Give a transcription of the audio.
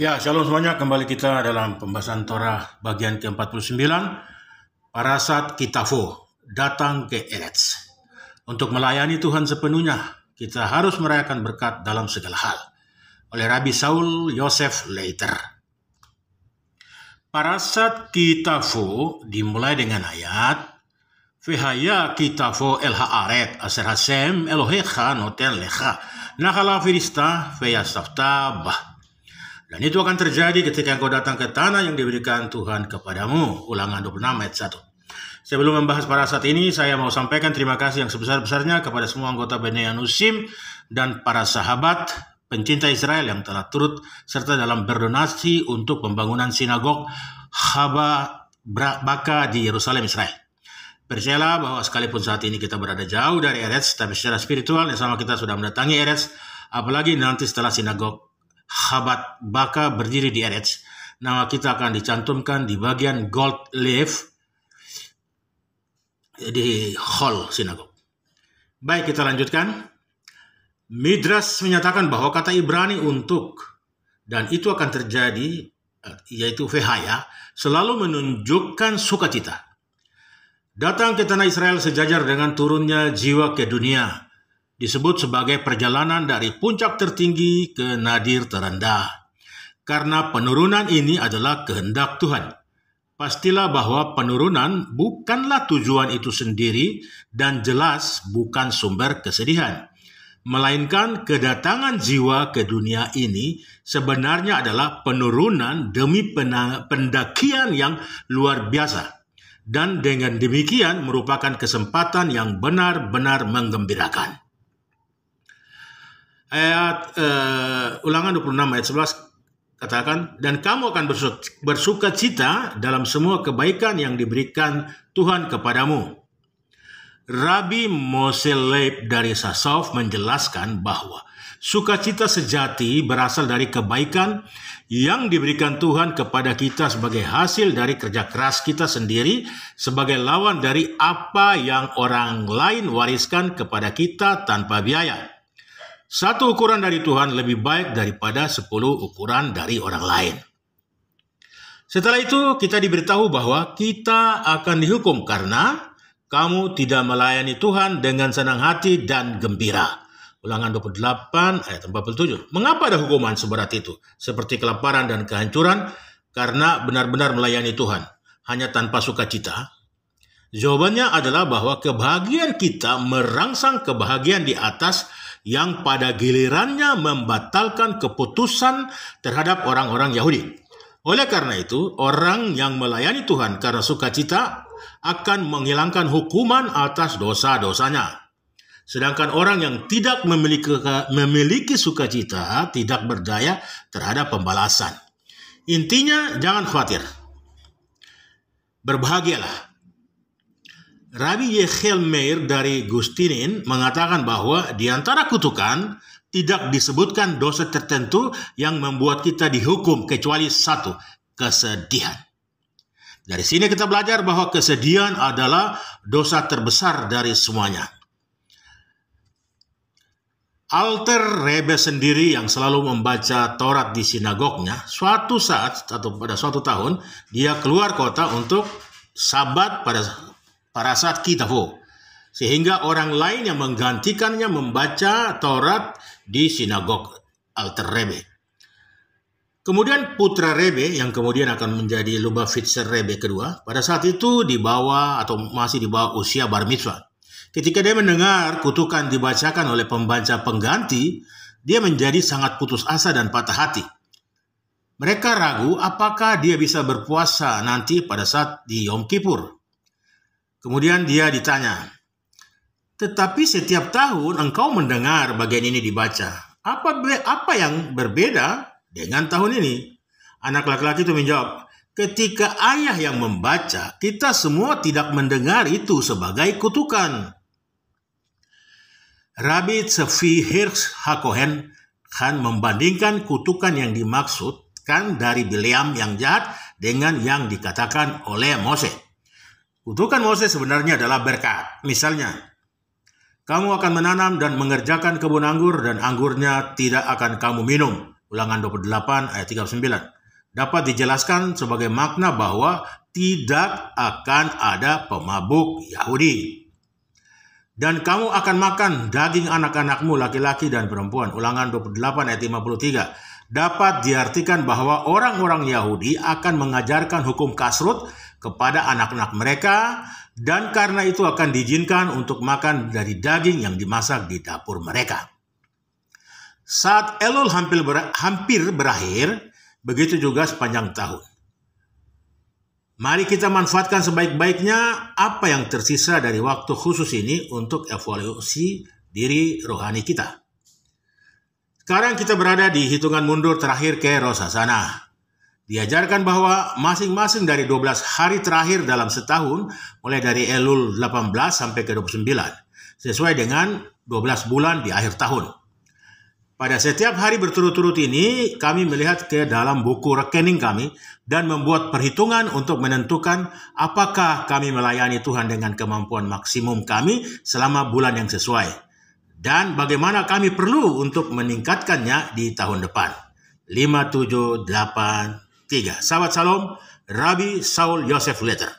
Ya, shalom semuanya. Kembali kita dalam pembahasan Torah bagian ke-49. Parasat Kitafo, datang ke Eretz. Untuk melayani Tuhan sepenuhnya, kita harus merayakan berkat dalam segala hal. Oleh Rabbi Saul Yosef Leiter. Parasat Kitafo dimulai dengan ayat Vehaya Kitafo el haaret aser hasem Elohecha noten lecha Nahala firista veyastafta bah. Dan itu akan terjadi ketika engkau datang ke tanah yang diberikan Tuhan kepadamu. Ulangan 26 ayat 1. Sebelum membahas parasat ini, saya mau sampaikan terima kasih yang sebesar-besarnya kepada semua anggota Bnei Anusim dan para sahabat pencinta Israel yang telah turut serta dalam berdonasi untuk pembangunan sinagog Haba Baka di Yerusalem, Israel. Percayalah bahwa sekalipun saat ini kita berada jauh dari Eretz, tapi secara spiritual yang sama kita sudah mendatangi Eretz, apalagi nanti setelah sinagog Habat Baka berdiri di Eretz, nama kita akan dicantumkan di bagian gold leaf di hall sinagog. Baik, kita lanjutkan. Midras menyatakan bahwa kata Ibrani untuk dan itu akan terjadi, yaitu vehaya, selalu menunjukkan sukacita. Datang ke tanah Israel sejajar dengan turunnya jiwa ke dunia, disebut sebagai perjalanan dari puncak tertinggi ke nadir terendah. Karena penurunan ini adalah kehendak Tuhan. Pastilah bahwa penurunan bukanlah tujuan itu sendiri dan jelas bukan sumber kesedihan. Melainkan kedatangan jiwa ke dunia ini sebenarnya adalah penurunan demi pendakian yang luar biasa. Dan dengan demikian merupakan kesempatan yang benar-benar menggembirakan. Ayat Ulangan 26 ayat 11 katakan, dan kamu akan bersuka cita dalam semua kebaikan yang diberikan Tuhan kepadamu. Rabbi Moshe Leib dari Sasov menjelaskan bahwa sukacita sejati berasal dari kebaikan yang diberikan Tuhan kepada kita sebagai hasil dari kerja keras kita sendiri, sebagai lawan dari apa yang orang lain wariskan kepada kita tanpa biaya. Satu ukuran dari Tuhan lebih baik daripada 10 ukuran dari orang lain. Setelah itu kita diberitahu bahwa kita akan dihukum karena kamu tidak melayani Tuhan dengan senang hati dan gembira. Ulangan 28 ayat 47. Mengapa ada hukuman seberat itu? Seperti kelaparan dan kehancuran karena benar-benar melayani Tuhan hanya tanpa sukacita. Jawabannya adalah bahwa kebahagiaan kita merangsang kebahagiaan di atas yang pada gilirannya membatalkan keputusan terhadap orang-orang Yahudi. Oleh karena itu, orang yang melayani Tuhan karena sukacita akan menghilangkan hukuman atas dosa-dosanya. Sedangkan orang yang tidak memiliki sukacita tidak berdaya terhadap pembalasan. Intinya, jangan khawatir. Berbahagialah. Rabbi Yechiel Meir dari Gustinin mengatakan bahwa di antara kutukan tidak disebutkan dosa tertentu yang membuat kita dihukum kecuali satu, kesedihan. Dari sini kita belajar bahwa kesedihan adalah dosa terbesar dari semuanya. Alter Rebbe sendiri yang selalu membaca Taurat di sinagognya, suatu saat atau pada suatu tahun dia keluar kota untuk sabat pada Parasat Kitafo, sehingga orang lain yang menggantikannya membaca Taurat di sinagog Alter Rebbe. Kemudian putra Rebbe yang kemudian akan menjadi Lubavitcher Rebbe kedua, pada saat itu masih di bawah usia bar mitzvah. Ketika dia mendengar kutukan dibacakan oleh pembaca pengganti, dia menjadi sangat putus asa dan patah hati. Mereka ragu apakah dia bisa berpuasa nanti pada saat di Yom Kippur. Kemudian dia ditanya, tetapi setiap tahun engkau mendengar bagian ini dibaca. Apa yang berbeda dengan tahun ini? Anak laki-laki itu menjawab, ketika ayah yang membaca, kita semua tidak mendengar itu sebagai kutukan. Rabbi Tzvi Hirsch HaKohen kan membandingkan kutukan yang dimaksudkan dari Bileam yang jahat dengan yang dikatakan oleh Mose. Kutukan Mose sebenarnya adalah berkat. Misalnya, kamu akan menanam dan mengerjakan kebun anggur dan anggurnya tidak akan kamu minum. Ulangan 28 ayat 39. Dapat dijelaskan sebagai makna bahwa tidak akan ada pemabuk Yahudi. Dan kamu akan makan daging anak-anakmu laki-laki dan perempuan. Ulangan 28 ayat 53. Dapat diartikan bahwa orang-orang Yahudi akan mengajarkan hukum kasrut kepada anak-anak mereka, dan karena itu akan diizinkan untuk makan dari daging yang dimasak di dapur mereka. Saat Elul hampir berakhir, begitu juga sepanjang tahun. Mari kita manfaatkan sebaik-baiknya apa yang tersisa dari waktu khusus ini untuk evaluasi diri rohani kita. Sekarang kita berada di hitungan mundur terakhir ke Rosh Hashanah. Diajarkan bahwa masing-masing dari 12 hari terakhir dalam setahun, mulai dari Elul 18 sampai ke 29, sesuai dengan 12 bulan di akhir tahun. Pada setiap hari berturut-turut ini, kami melihat ke dalam buku rekening kami dan membuat perhitungan untuk menentukan apakah kami melayani Tuhan dengan kemampuan maksimum kami selama bulan yang sesuai, dan bagaimana kami perlu untuk meningkatkannya di tahun depan. 5783. Sahabat Salam, Rabbi Saul Yosef Letter.